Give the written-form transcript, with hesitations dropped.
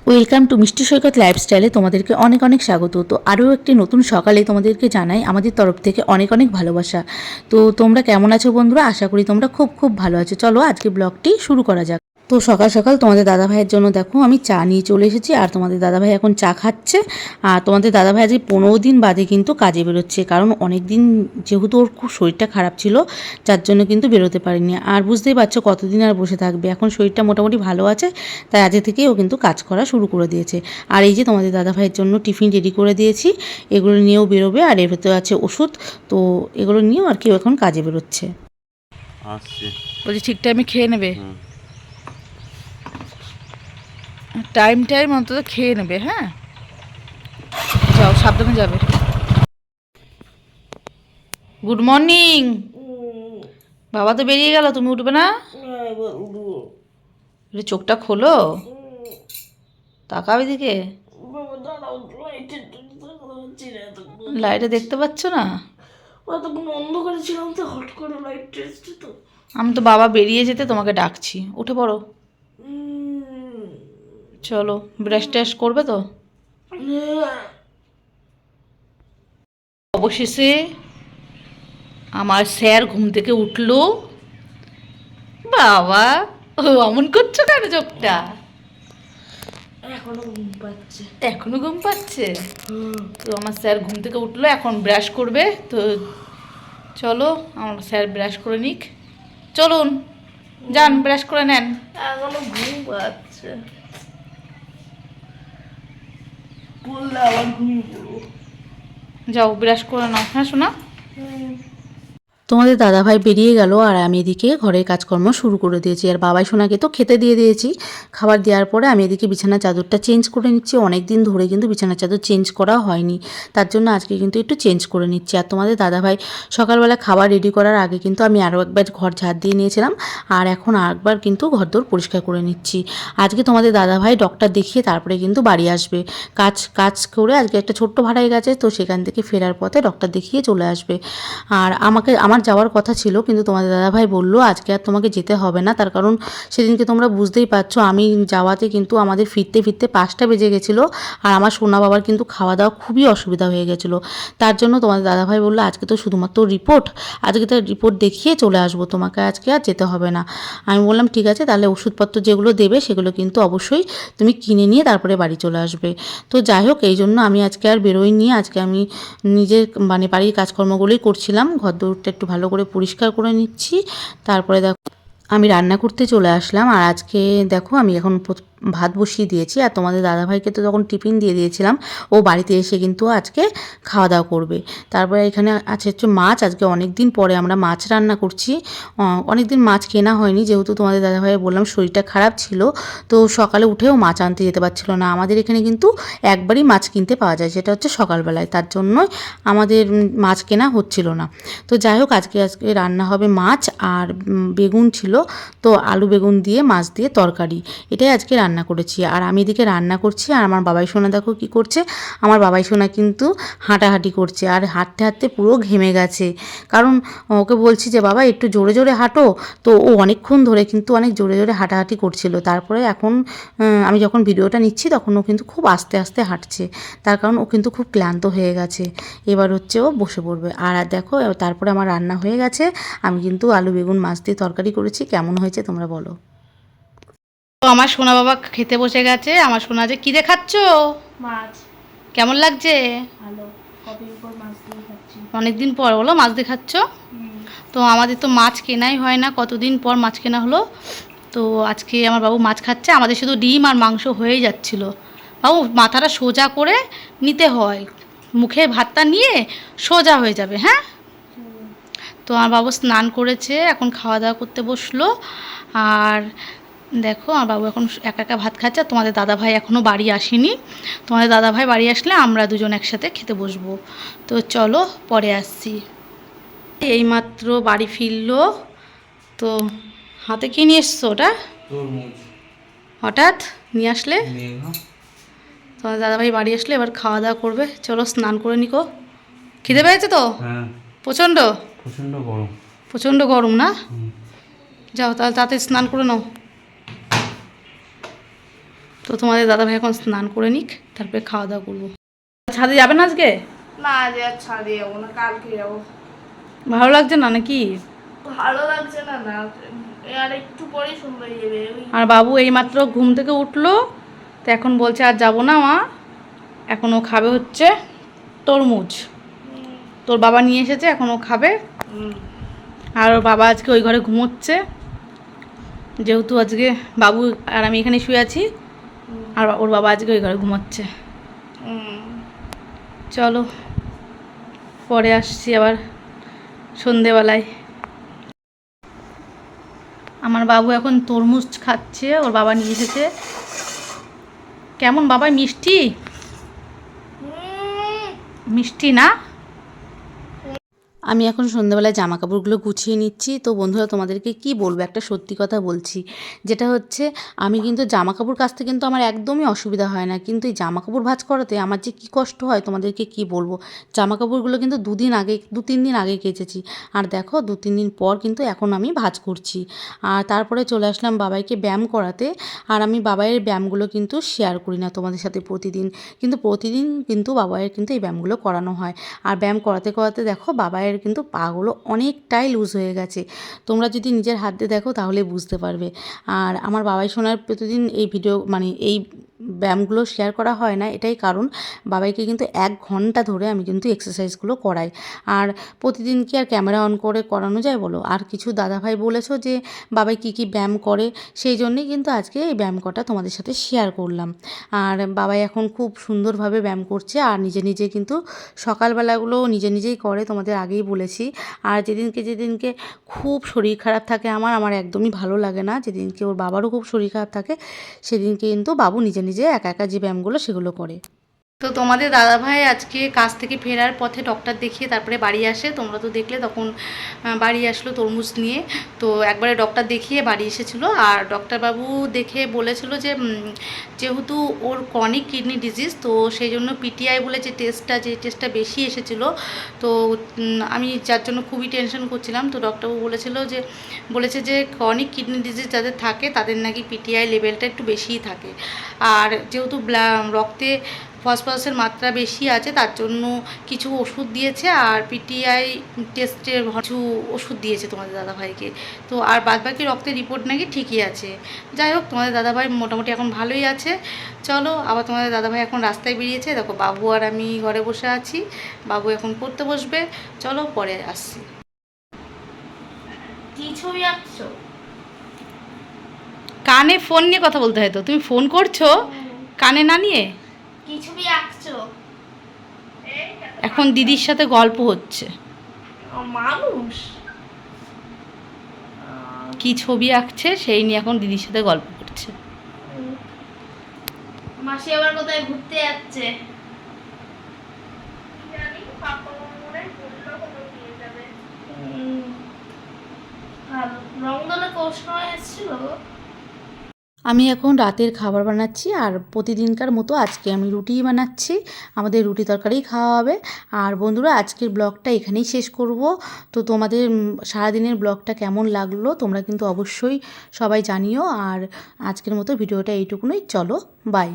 Welcome to মিষ্টি সৈকত লাইফস্টাইলে তোমাদেরকে অনেক অনেক স্বাগত। তো আরও একটি নতুন সকালে তোমাদেরকে জানাই আমাদের তরফ থেকে অনেক অনেক ভালোবাসা। তো তোমরা কেমন আছো বন্ধুরা? আশা করি তোমরা খুব খুব ভালো আছো। চলো আজকে ব্লগটি শুরু করা যাক। তো সকাল সকাল তোমাদের দাদাভাইয়ের জন্য দেখো আমি চা নিয়ে চলে এসেছি, আর তোমাদের দাদাভাই এখন চা খাচ্ছে। আর তোমাদের দাদাভাই আজকে 15 দিন বাদে কিন্তু কাজে বেরোচ্ছে, কারণ অনেক দিন যেহেতু ওর খুব শরীরটা খারাপ ছিল, যার জন্য কিন্তু বেরোতে পারিনি। আর বুঝতেই পারছো কতদিন আর বসে থাকবে, এখন শরীরটা মোটামুটি ভালো আছে, তাই আজকে থেকেই ও কিন্তু কাজ করা শুরু করে দিয়েছে। আর এই যে তোমাদের দাদাভাইয়ের জন্য টিফিন রেডি করে দিয়েছি, এগুলো নিয়েও বেরোবে। আর এর ভেতরে আছে ওষুধ, তো এগুলো নিয়েও আর কি এখন কাজে বেরোচ্ছে। বলছি ঠিক টাইমে খেয়ে নেবে, টাইম টাইম অন্তত খেয়ে নেবে। হ্যাঁ, যাও, সাবধানে যাবে। Good morning. বাবা তো বেরিয়ে গেল, তুমি উঠবে না? চোখটা খোলো, তাকাও এদিকে। লাইটে দেখতে পাচ্ছ না? আমি তো বাবা বেরিয়ে যেতে তোমাকে ডাকছি, উঠে পড়ো। চলো, ব্রাশ ট্যাশ করবে তো? অবশেষে আমার স্যার ঘুম থেকে উঠলো। বাবা, ও অমন করছো কেন চোখটা? এখনো ঘুম পাচ্ছে। তো আমার স্যার ঘুম থেকে উঠলো, এখন ব্রাশ করবে। তো চলো আমার স্যার ব্রাশ করে নিক। চলুন যান, ব্রাশ করে নেন। এখনো ঘুম পাচ্ছে, বললে আবার ঘুমিয়ে পড়বো। যাও ব্রাশ করে নাও। হ্যাঁ শোনা, তোমাদের দাদাভাই বেরিয়ে গেল, আর আমি এদিকে ঘরের কাজকর্ম শুরু করে দিয়েছি। আর বাবাই সোনাকে তো খেতে দিয়ে দিয়েছি। খাবার দেওয়ার পরে আমি এদিকে বিছানার চাদরটা চেঞ্জ করে নিচ্ছি। অনেক দিন ধরে কিন্তু বিছানার চাদর চেঞ্জ করা হয়নি, তার জন্য আজকে কিন্তু একটু চেঞ্জ করে নিচ্ছি। আর তোমাদের দাদাভাই সকালবেলা খাবার রেডি করার আগে কিন্তু আমি আরও একবার ঘর ঝাড় দিয়ে নিয়েছিলাম, আর এখন আরেকবার কিন্তু ঘরদোর পরিষ্কার করে নিচ্ছি। আজকে তোমাদের দাদাভাই ডক্টর দেখিয়ে তারপরে কিন্তু বাড়ি আসবে। কাজ করে আজকে একটা ছোট্ট ভাড়াই গেছে, তো সেখান থেকে ফেরার পথে ডক্টর দেখিয়ে চলে আসবে। আর আমার যাওয়ার কথা ছিল, কিন্তু তোমাদের দাদাভাই বললো আজকে আর তোমাকে যেতে হবে না। তার কারণ সেদিনকে তোমরা বুঝতেই পারছো, আমি যাওয়াতে কিন্তু আমাদের ফিরতে ফিরতে 5টা বেজে গেছিলো, আর আমার সোনা বাবার কিন্তু খাওয়া দাওয়া খুবই অসুবিধা হয়ে গেছিলো। তার জন্য তোমাদের দাদাভাই বললো আজকে তো শুধুমাত্র রিপোর্ট, আজকে তার রিপোর্ট দেখিয়ে চলে আসবো, তোমাকে আজকে আর যেতে হবে না। আমি বললাম ঠিক আছে, তাহলে ওষুধপত্র যেগুলো দেবে সেগুলো কিন্তু অবশ্যই তুমি কিনে নিয়ে তারপরে বাড়ি চলে আসবে। তো যাই হোক, এই জন্য আমি আজকে আর বেরোইনি। আজকে আমি নিজের বাড়ির কাজকর্মগুলোই করছিলাম। ঘরদোরটা একটু ভালো করে পরিষ্কার করে নিচ্ছি। তারপরে দেখো আমি রান্না করতে চলে আসলাম। আর আজকে দেখো আমি এখন ভাত বসিয়ে দিয়েছি, আর তোমাদের দাদাভাইকে তো তখন টিফিন দিয়ে দিয়েছিলাম, ও বাড়িতে এসে কিন্তু আজকে খাওয়া দাওয়া করবে। তারপরে এখানে আছে হচ্ছে মাছ। আজকে অনেক দিন পরে আমরা মাছ রান্না করছি। অনেক দিন মাছ কেনা হয়নি, যেহেতু তোমাদের দাদাভাই বললাম শরীরটা খারাপ ছিল, তো সকালে উঠেও মাছ আনতে যেতে পারছিল না। আমাদের এখানে কিন্তু একবারই মাছ কিনতে পাওয়া যায়, সেটা হচ্ছে সকালবেলায়, তার জন্যই আমাদের মাছ কেনা হচ্ছিল না। তো যাই হোক, আজকে রান্না হবে মাছ, আর বেগুন ছিল, তো আলু বেগুন দিয়ে মাছ দিয়ে তরকারি, এটাই আজকে রান্না করেছি। আর আমি এদিকে রান্না করছি, আর আমার বাবাই সোনা দেখো কী করছে। আমার বাবাই সোনা কিন্তু হাঁটাহাঁটি করছে, আর হাঁটতে হাঁটতে পুরো ঘেমে গেছে। কারণ ওকে বলছি যে বাবা একটু জোরে জোরে হাঁটো, তো ও অনেকক্ষণ ধরে কিন্তু অনেক জোরে জোরে হাঁটাহাঁটি করছিল। তারপরে এখন আমি যখন ভিডিওটা নিচ্ছি তখন ও কিন্তু খুব আস্তে আস্তে হাঁটছে, তার কারণ ও কিন্তু খুব ক্লান্ত হয়ে গেছে। এবার হচ্ছে ও বসে পড়বে। আর দেখো তারপরে আমার রান্না হয়ে গেছে, আমি কিন্তু আলু বেগুন মাছ দিয়ে তরকারি করেছি। কেমন হয়েছে তোমরা বলো। তো আমার সোনা বাবা খেতে বসে গেছে। আমার সোনা যে কী দেখাচ্ছ? মাছ। কেমন লাগছে? ভালো। কদিন পর মাছ দিয়ে খাচ্ছি। অনেকদিন পর বলো মাছ দেখাচ্ছ। তো আমাদের তো মাছ কেনাই হয় না, কতদিন পর মাছ কেনা হলো। তো আজকে আমার বাবু মাছ খাচ্ছে। আমাদের শুধু ডিম আর মাংস হয়েই যাচ্ছিল। বাবু মাথাটা সোজা করে নিতে হয়, মুখে ভাতটা নিয়ে সোজা হয়ে যাবে। হ্যাঁ, তো আমার বাবু স্নান করেছে, এখন খাওয়া দাওয়া করতে বসলো। আর দেখো আমার বাবু এখন একা একা ভাত খাচ্ছে। আর তোমাদের দাদাভাই এখনও বাড়ি আসেনি। তোমাদের দাদাভাই বাড়ি আসলে আমরা দুজন একসাথে খেতে বসবো। তো চলো পরে আসছি। এইমাত্র বাড়ি ফিরলো। তো হাতে কি নিয়ে এসছো ওটা? হঠাৎ নিয়ে আসলে? তোমাদের দাদাভাই বাড়ি আসলে এবার খাওয়া দাওয়া করবে। চলো স্নান করে নিকো। খিদে পেয়েছে তো? হ্যাঁ, প্রচণ্ড প্রচণ্ড গরম। প্রচণ্ড গরম না? যাও তাহলে তাড়াতাড়ি স্নান করে নাও। তো তোমাদের দাদাভাই এখন স্নান করে নিক, তারপরে খাওয়া দাওয়া করবো। ছাদে যাবে না আজকে? না আজ আর ছাদে যাবো না, কালকে যাবো। ভালো লাগছে না নাকি? ভালো লাগছে না না, আর একটু পরেই সন্ধ্যা হয়ে যাবে। আর বাবু এইমাত্র ঘুম থেকে উঠলো, তো এখন বলছে আর যাবো না মা, এখন ও খাবে হচ্ছে তরমুজ। তোর বাবা নিয়ে এসেছে, এখন ও খাবে। আর ওর বাবা আজকে ওই ঘরে ঘুমোচ্ছে, যেহেতু আজকে বাবু আর আমি এখানে শুয়ে আছি, আর ওর বাবা আজকে ওই ঘরে ঘুমাচ্ছে। চলো পরে আসছি আবার সন্ধেবেলায়। আমার বাবু এখন তরমুজ খাচ্ছে, ওর বাবা নিয়ে এসেছে। কেমন বাবা, মিষ্টি? মিষ্টি না? আমি এখন সন্ধ্যাবেলায় জামা কাপড়গুলো গুছিয়ে নিচ্ছি। তো বন্ধুরা, তোমাদেরকে কি বলবো, একটা সত্যি কথা বলছি, যেটা হচ্ছে আমি কিন্তু জামা কাপড় কাচতে কিন্তু আমার একদমই অসুবিধা হয় না, কিন্তু এই জামা কাপড় ভাঁজ করাতে আমার যে কী কষ্ট হয় তোমাদেরকে কি বলবো। জামা কাপড়গুলো কিন্তু 2-3 দিন আগে কেচেছি, আর দেখো 2-3 দিন পর কিন্তু এখন আমি ভাঁজ করছি। আর তারপরে চলে আসলাম বাবাইকে ব্যায়াম করাতে। আর আমি বাবাইয়ের ব্যায়ামগুলো কিন্তু শেয়ার করি না তোমাদের সাথে প্রতিদিন, কিন্তু প্রতিদিন কিন্তু বাবাইয়ের কিন্তু এই ব্যায়ামগুলো করানো হয়। আর ব্যায়াম করাতে করাতে দেখো বাবাইয়ের কিন্তু পাগুলো অনেকটাই লুজ হয়ে গেছে। তোমরা যদি নিজের হাত দিয়ে দেখো তাহলে বুঝতে পারবে। আর আমার বাবাই সোনার প্রতিদিন এই ভিডিও মানে এই ব্যায়ামগুলো শেয়ার করা হয় না, এটাই কারণ বাবাইকে কিন্তু 1 ঘন্টা ধরে আমি কিন্তু এক্সারসাইজগুলো করাই। আর প্রতিদিন কি আর ক্যামেরা অন করে করানো যায় বলো? আর কিছু দাদাভাই বলেছো যে বাবাই কী কী ব্যায়াম করে, সেই জন্যেই কিন্তু আজকে এই ব্যায়াম কটা তোমাদের সাথে শেয়ার করলাম। আর বাবাই এখন খুব সুন্দরভাবে ব্যায়াম করছে, আর নিজে নিজে কিন্তু সকালবেলাগুলো নিজে নিজেই করে, তোমাদের আগেই বলেছি। আর যেদিনকে খুব শরীর খারাপ থাকে আমার একদমই ভালো লাগে না, যেদিনকে ওর বাবারও খুব শরীর খারাপ থাকে সেদিনকে কিন্তু বাবু নিজে নিজে একা একা যে ব্যায়ামগুলো সেগুলো করে। তো তোমাদের দাদাভাই আজকে কাজ থেকে ফেরার পথে ডক্টর দেখিয়ে তারপরে বাড়ি আসে, তোমরা তো দেখলে তখন বাড়ি আসলো তরমুজ নিয়ে। তো একবারে ডক্টর দেখিয়ে বাড়ি এসেছিলো, আর ডক্টরবাবু দেখে বলেছিল যে যেহেতু ওর ক্রনিক কিডনি ডিজিজ, তো সেই জন্য পিটিআই বলে যে টেস্টটা বেশি এসেছিলো, তো আমি যার জন্য খুবই টেনশন করছিলাম। তো ডক্টরবাবু বলেছে যে ক্রনিক কিডনি ডিজিজ যাদের থাকে তাদের নাকি পিটিআই লেভেলটা একটু বেশিই থাকে। আর যেহেতু রক্তে ফসফরাসের মাত্রা বেশি আছে, তার জন্য কিছু ওষুধ দিয়েছে, আর পিটিআই টেস্টের কিছু ওষুধ দিয়েছে তোমাদের দাদাভাইকে। তো আর বাদবাকি রক্তের রিপোর্ট নাকি ঠিকই আছে। যাই হোক, তোমাদের দাদাভাই মোটামুটি এখন ভালোই আছে। চলো, আবার তোমাদের দাদাভাই এখন রাস্তায় বেরিয়েছে, দেখো বাবু আর আমি ঘরে বসে আছি। বাবু এখন পড়তে বসবে, চলো পরে আসছি। কি ছবি আঁকছো? কানে ফোন নিয়ে কথা বলতে হয়, তো তুমি ফোন করছো কানে না নিয়ে। কি ছবি আঁকছো? এখন দিদির সাথে গল্প হচ্ছে। মানুষ কি ছবি আঁকছে সেই নিয়ে এখন দিদির সাথে গল্প করছে। মাসি আবার কোথায় ঘুরতে যাচ্ছে? রংদলে কোন সময় এসেছিল? আমি এখন রাতের খাবার বানাচ্ছি, আর প্রতিদিনকার মতো আজকে আমি রুটিই বানাচ্ছি। আমাদের রুটি তরকারিই খাওয়া হবে। আর বন্ধুরা, আজকের ব্লগটা এখানেই শেষ করব। তো তোমাদের সারাদিনের ব্লগটা কেমন লাগলো তোমরা কিন্তু অবশ্যই সবাই জানিও। আর আজকের মতো ভিডিওটা এইটুকুনই, চলো বাই।